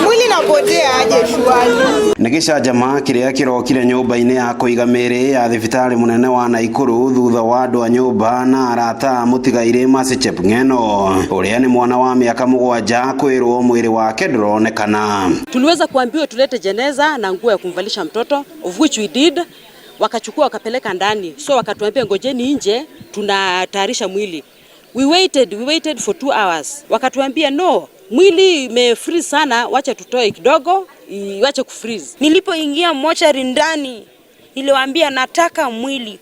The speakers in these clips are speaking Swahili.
Mwili napotea aje shwali. Nikisha jamaa kiria kirokire nyumba-ini ya kuiga miri ya thibitari munene wa Naikuru thutha wa andu a nyumba na arata mutigaire Mercy Chepng'eno uria ni mwana wa miaka 7 kwirwo mwiri wake nduronekana. Tuliweza kuambiwa tulete jeneza na nguo ya kumvalisha mtoto, of which we did. Wakachukua wakapeleka ndani, so wakatuambia ngojeni nje tunatayarisha mwili. We waited for 2 hours. Wakatuambia no, mwili imefreeze sana, wacha tutoe kidogo iwache kufreeze. Nilipoingia mochari ndani niliwaambia nataka mwili.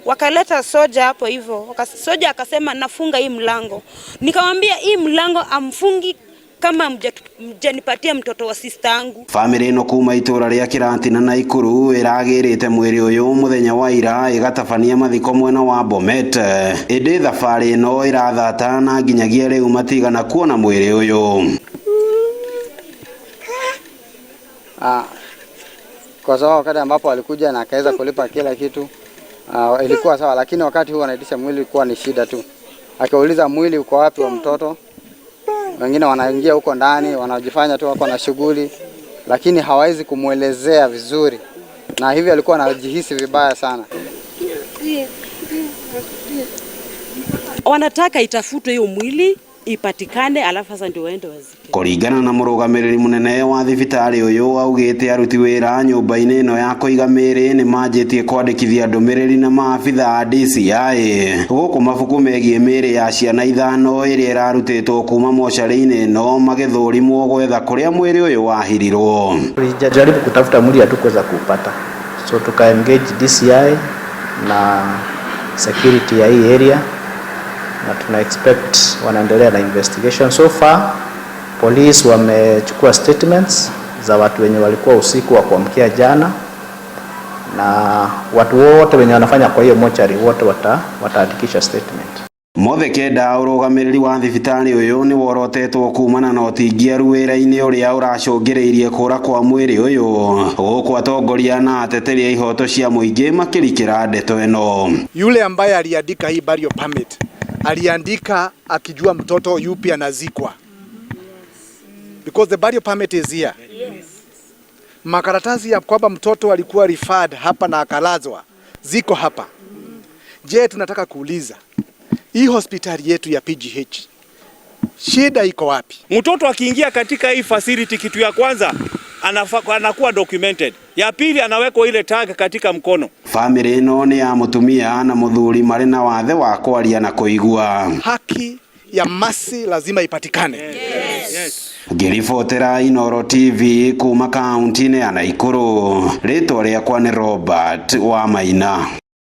Wakaleta soja hapo hivyo. Soja akasema nafunga hii mlango. Nikamwambia hii mlango amfungi kama mjanipatia mtoto wa sister yangu. Family ino kuma itura ria Kiranti na Naikuru iragirite mwiri uyu muthenya wa ira igatabania mathiko mwena wa Bomet. Indi thabari ino irathata na nginyagia riu matigana kuona mwiri uyu. Kwa sababu wakati ambapo alikuja na akaweza kulipa kila kitu ilikuwa sawa, lakini wakati huu anaitisha mwili ilikuwa ni shida tu. Akauliza mwili uko wapi wa mtoto? Wengine wanaingia huko ndani wanajifanya tu wako na shughuli, lakini hawawezi kumuelezea vizuri, na hivi alikuwa anajihisi vibaya sana. Wanataka itafutwe hiyo mwili ipatikane, alafu sasa ndio waende wazike. Kuringana na murugamiriri munene wa thibitari uyu augite aruti wira nyumba-ini ino ya kuiga miri ni manjitie kwandikithia ndumiriri na maabitha a DCI guku mabuku megie miri ya ciana 5 iria irarutitwo kuma mochari-ini ino magithurimwo gwetha kuria mwiri uyu wahirirwo. Tulijaribu kutafuta mwili hatukuweza kupata, so tuka engage DCI na security ya hii area na tuna expect wanaendelea na investigation. So far police wamechukua statements za watu wenye walikuwa usiku wa kuamkia jana, na watu wote wenye wanafanya kwa hiyo mochari wote wataandikisha statement. Mothekenda urugamiriri wa thibitari uyu ni worotetwo kumana na utingia ruwira-ini uria uracungiriirie kura kwa mwiri uyu guku atongoria na ateteri ihoto cia muingi makirikira ndeto ino. Yule ambaye aliandika hii burial permit aliandika akijua mtoto yupi anazikwa, because the burial permit is here. Yes. Makaratasi ya kwamba mtoto alikuwa referred hapa na akalazwa ziko hapa. Je, tunataka kuuliza hii hospitali yetu ya PGH shida iko wapi? Mtoto akiingia katika hii facility, kitu ya kwanza anakuwa documented. Ya pili anawekwa ile tag katika mkono. Family ino ni ya mutumia na muthuri mari na wathe wa kwaria na kuigua. Haki ya Mercy lazima ipatikane. Yes. Ngiribotera Inooro TV kuma kaunti-ini ya Naikuru. Ritwa riakwa ni Robert Wamaina.